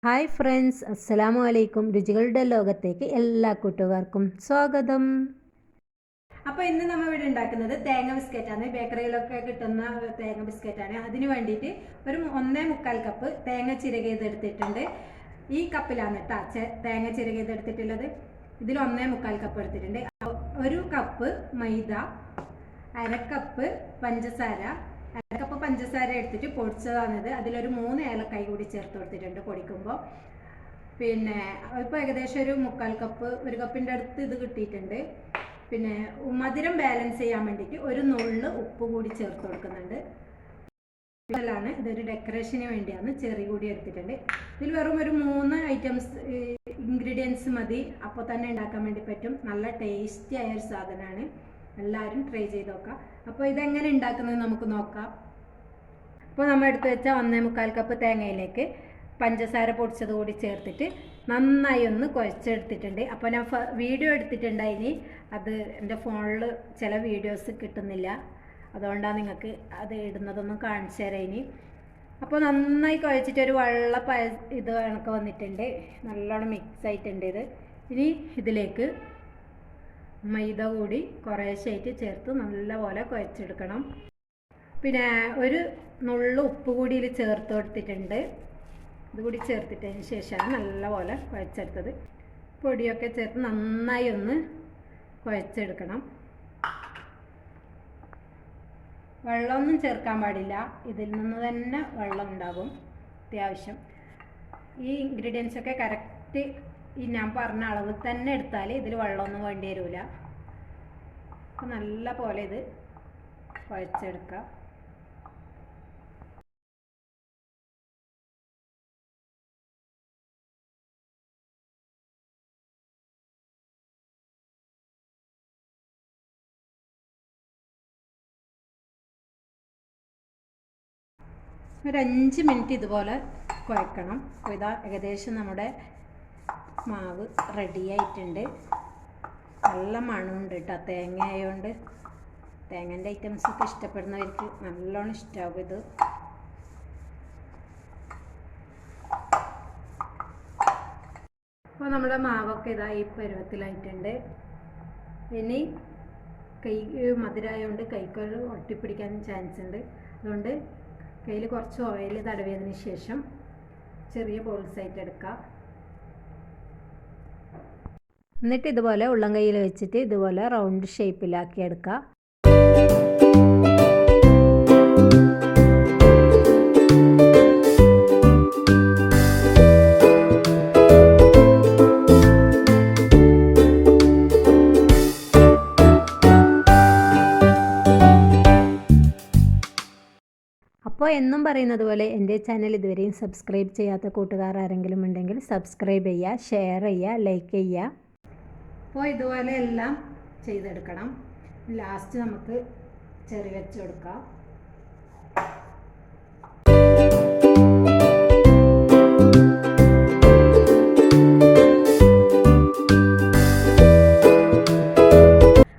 Hi friends, അസ്സലാമു അലൈക്കും. രുചികളുടെ ലോകത്തേക്ക് എല്ലാ കൂട്ടുകാർക്കും സ്വാഗതം. അപ്പോൾ ഇന്ന് നമ്മൾ ഇവിടെ ഉണ്ടാക്കുന്നത് തേങ്ങ ബിസ്ക്കറ്റാണ്. ബേക്കറിയിലൊക്കെ കിട്ടുന്ന തേങ്ങ ബിസ്ക്കറ്റാണ്. അതിന് വേണ്ടിയിട്ട് ഒരു 1.25 കപ്പ് തേങ്ങ ചിരകിയതെടുത്തിട്ടുണ്ട്. ഈ കപ്പിലാണ് കേട്ടോ തേങ്ങ ചിരകിയതെടുത്തിട്ടുള്ളത്. ഇതിൽ 1.25 കപ്പ് എടുത്തിട്ടുണ്ട്. 1 കപ്പ് മൈദ, 1/2 കപ്പ് പഞ്ചസാര, 1/2 കപ്പ് പഞ്ചസാര എടുത്തിട്ട് പൊടിച്ചതാണിത്. അതിലൊരു 3 ഏലക്കായ് കൂടി ചേർത്ത് കൊടുത്തിട്ടുണ്ട് പൊടിക്കുമ്പോൾ. പിന്നെ ഇപ്പോൾ ഏകദേശം ഒരു 1/4 കപ്പ്, 1 കപ്പിൻ്റെ അടുത്ത് ഇത് കിട്ടിയിട്ടുണ്ട്. പിന്നെ മധുരം ബാലൻസ് ചെയ്യാൻ വേണ്ടിയിട്ട് ഒരു നുള്ള് ഉപ്പ് കൂടി ചേർത്ത് കൊടുക്കുന്നുണ്ട്. ഇതൊരു ഡെക്കറേഷന് വേണ്ടിയാണ് ചെറി കൂടി എടുത്തിട്ടുണ്ട്. ഇതിൽ വെറും ഒരു 3 ഐറ്റംസ് ഇൻഗ്രീഡിയൻസ് മതി. അപ്പോൾ തന്നെ ഉണ്ടാക്കാൻ വേണ്ടി പറ്റും. നല്ല ടേസ്റ്റി ആയ ഒരു സാധനമാണ്. എല്ലാവരും ട്രൈ ചെയ്ത് നോക്കാം. അപ്പോൾ ഇതെങ്ങനെ ഉണ്ടാക്കുന്നത് നമുക്ക് നോക്കാം. അപ്പോൾ നമ്മൾ എടുത്ത് വെച്ച 1.25 കപ്പ് തേങ്ങയിലേക്ക് പഞ്ചസാര പൊടിച്ചത് കൂടി ചേർത്തിട്ട് നന്നായി ഒന്ന് കുഴച്ചെടുത്തിട്ടുണ്ട്. അപ്പോൾ ഞാൻ വീഡിയോ എടുത്തിട്ടുണ്ടായിനി. അത് എൻ്റെ ഫോണിൽ ചില വീഡിയോസ് കിട്ടുന്നില്ല. അതുകൊണ്ടാണ് നിങ്ങൾക്ക് അത് ഇടുന്നതൊന്നും കാണിച്ചു തരാം ഇനി. അപ്പോൾ നന്നായി കുഴച്ചിട്ട് ഒരു ഇത് കണക്ക് വന്നിട്ടുണ്ട്. നല്ലോണം മിക്സ് ആയിട്ടുണ്ട് ഇത്. ഇനി ഇതിലേക്ക് മൈദ കൂടി കുറേശ്ശായിട്ട് ചേർത്ത് നല്ലപോലെ കുഴച്ചെടുക്കണം. പിന്നെ ഒരു നുള്ളു ഉപ്പ് കൂടി ഇതിൽ ചേർത്ത് കൊടുത്തിട്ടുണ്ട്. ഇതുകൂടി ചേർത്തിട്ടതിന് ശേഷമാണ് നല്ലപോലെ കുഴച്ചെടുത്തത്. പൊടിയൊക്കെ ചേർത്ത് നന്നായി ഒന്ന് കുഴച്ചെടുക്കണം. വെള്ളമൊന്നും ചേർക്കാൻ പാടില്ല. ഇതിൽ നിന്ന് തന്നെ വെള്ളം ഉണ്ടാകും അത്യാവശ്യം. ഈ ഇൻഗ്രീഡിയൻസൊക്കെ കറക്റ്റ് ഈ ഞാൻ പറഞ്ഞ അളവ് തന്നെ എടുത്താൽ ഇതിൽ വെള്ളമൊന്നും വേണ്ടി വരില്ല. അപ്പോൾ നല്ല പോലെ ഇത് കുഴച്ചെടുക്കാം. ഒരു 5 മിനിറ്റ് ഇതുപോലെ കുഴക്കണം. അപ്പോൾ ഇതാ ഏകദേശം നമ്മുടെ മാവ് റെഡി ആയിട്ടുണ്ട്. നല്ല മണമുണ്ട് കേട്ടോ. തേങ്ങ ആയതുകൊണ്ട് തേങ്ങൻ്റെ ഐറ്റംസൊക്കെ ഇഷ്ടപ്പെടുന്നവർക്ക് നല്ലോണം ഇഷ്ടമാകും ഇത്. അപ്പോൾ നമ്മുടെ മാവൊക്കെ ഇതാ ഈ പരുവത്തിലായിട്ടുണ്ട്. ഇനി കൈ മധുരമായതുകൊണ്ട് കൈക്കൊരു ഒട്ടിപ്പിടിക്കാൻ ചാൻസ് ഉണ്ട്. അതുകൊണ്ട് കയ്യിൽ കുറച്ച് ഓയിൽ തടവിയതിന് ശേഷം ചെറിയ ബോൾസായിട്ട് എടുക്കുക. എന്നിട്ട് ഇതുപോലെ ഉള്ളം കയ്യിൽ വെച്ചിട്ട് ഇതുപോലെ റൗണ്ട് ഷേപ്പിലാക്കി എടുക്കുക. അപ്പോൾ എന്നും പറയുന്നത് പോലെ എൻ്റെ ചാനൽ ഇതുവരെയും സബ്സ്ക്രൈബ് ചെയ്യാത്ത കൂട്ടുകാർ ആരെങ്കിലും ഉണ്ടെങ്കിൽ സബ്സ്ക്രൈബ് ചെയ്യുക, ഷെയർ ചെയ്യുക, ലൈക്ക് ചെയ്യുക. അപ്പോൾ ഇതുപോലെ എല്ലാം ചെയ്തെടുക്കണം. ലാസ്റ്റ് നമുക്ക് ചെറി വെച്ച് കൊടുക്കാം.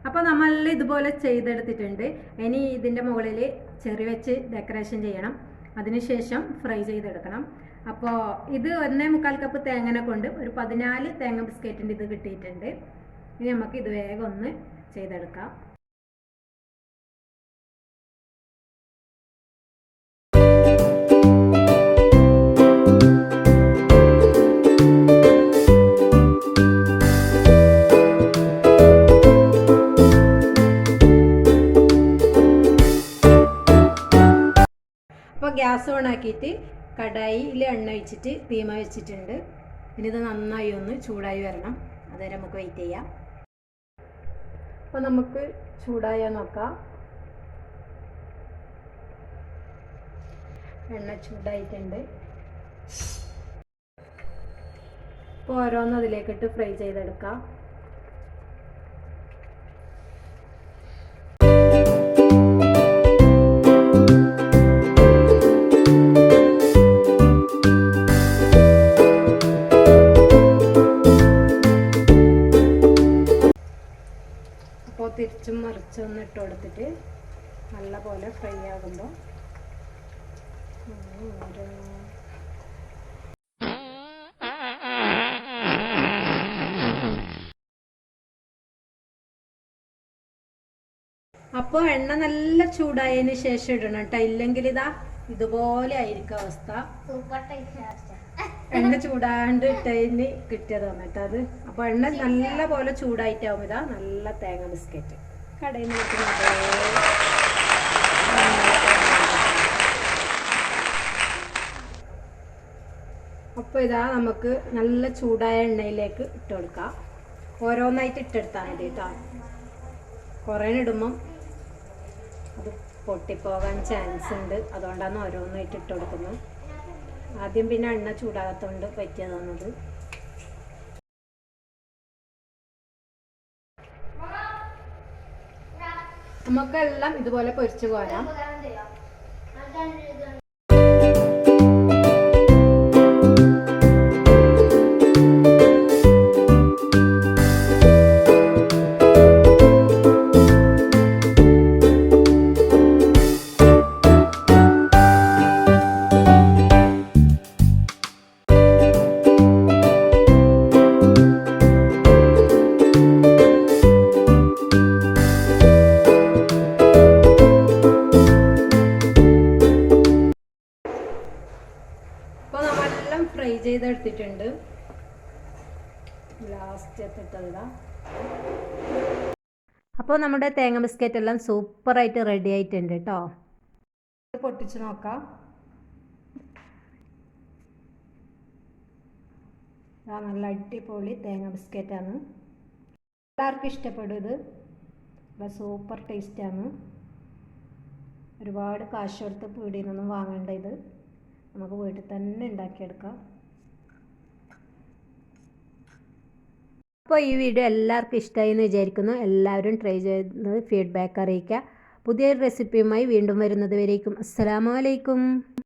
അപ്പോൾ നമ്മൾ ഇതുപോലെ ചെയ്തെടുത്തിട്ടുണ്ട്. ഇനി ഇതിൻ്റെ മുകളിൽ ചെറി വെച്ച് ഡെക്കറേഷൻ ചെയ്യണം. അതിനുശേഷം ഫ്രൈ ചെയ്തെടുക്കണം. അപ്പോൾ ഇത് 1.25 കപ്പ് തേങ്ങനെ കൊണ്ട് ഒരു 14 തേങ്ങ ബിസ്ക്കറ്റിൻ്റെ ഇത് കിട്ടിയിട്ടുണ്ട്. ഇനി നമുക്ക് ഇത് വേഗം ഒന്ന് ചെയ്തെടുക്കാം. അപ്പോൾ ഗ്യാസ് ഓൺ ആക്കിയിട്ട് കടായിൽ എണ്ണ ഒഴിച്ചിട്ട് തീമ വെച്ചിട്ടുണ്ട്. ഇനി ഇത് നന്നായി ഒന്ന് ചൂടായി വരണം. അതുവരെ നമുക്ക് വെയിറ്റ് ചെയ്യാം. അപ്പോൾ നമുക്ക് ചൂടായോ നോക്കാം. എണ്ണ ചൂടായിട്ടുണ്ട്. അപ്പോൾ ഓരോന്നും അതിലേക്കിട്ട് ഫ്രൈ ചെയ്തെടുക്കാം. അപ്പോൾ തിരിച്ചും മറിച്ചൊന്ന് ഇട്ട് കൊടുത്തിട്ട് നല്ല പോലെ ഫ്രൈ ആകുമ്പോൾ അപ്പോൾ എണ്ണ നല്ല ചൂടായതിന് ശേഷം ഇടണം കേട്ടോ, ഇല്ലെങ്കിൽ ഇതാ ഇതുപോലെ ആയിരിക്കും അവസ്ഥ. എണ്ണ ചൂടാണ്ട് ഇട്ടതിന് കിട്ടിയതാണ് കേട്ടോ അത്. അപ്പോൾ എണ്ണ നല്ല പോലെ ചൂടായിട്ടാവും ഇതാ നല്ല തേങ്ങ ബിസ്ക്കറ്റ് കടയിൽ നിന്ന് കിട്ടുന്നത്. അപ്പോൾ ഇതാ നമുക്ക് നല്ല ചൂടായ എണ്ണയിലേക്ക് ഇട്ട് കൊടുക്കാം. ഓരോന്നായിട്ട് ഇട്ടെടുത്താൽ മതി കേട്ടോ. കുറേ ഇടുമ്പം അത് പൊട്ടിപ്പോകാൻ ചാൻസ് ഉണ്ട്, അതുകൊണ്ടാണ് ഓരോന്നായിട്ട് ഇട്ട് കൊടുക്കുന്നത്. ആദ്യം പിന്നെ എണ്ണ ചൂടാകത്തോണ്ട് പറ്റിയതാണത്. നമുക്കെല്ലാം ഇതുപോലെ പൊരിച്ചു പോരാം. അപ്പോൾ നമ്മളെല്ലാം ഫ്രൈ ചെയ്തെടുത്തിട്ടുണ്ട്. ലാസ്റ്റ് എത്തിട്ടതാ. അപ്പോൾ നമ്മുടെ തേങ്ങ ബിസ്ക്കറ്റ് എല്ലാം സൂപ്പറായിട്ട് റെഡി ആയിട്ടുണ്ട് കേട്ടോ. പൊട്ടിച്ച് നോക്കാം. നല്ല അടിപൊളി തേങ്ങ ബിസ്ക്കറ്റാണ്. എല്ലാവർക്കും ഇഷ്ടപ്പെടും ഇത്. സൂപ്പർ ടേസ്റ്റാണ്. ഒരുപാട് കാശ് കൊടുത്ത് പീടിയിൽ നിന്നൊന്നും വാങ്ങേണ്ട ഇത് നമുക്ക് വീട്ടിൽ തന്നെ ഉണ്ടാക്കിയെടുക്കാം. അപ്പോൾ ഈ വീഡിയോ എല്ലാവർക്കും ഇഷ്ടമായി എന്ന് വിചാരിക്കുന്നു. എല്ലാവരും ട്രൈ ചെയ്ത് ഫീഡ്ബാക്ക് അറിയിക്കുക. പുതിയൊരു റെസിപ്പിയുമായി വീണ്ടും വരുന്നത് വരേക്കും അസ്സലാമു അലൈക്കും.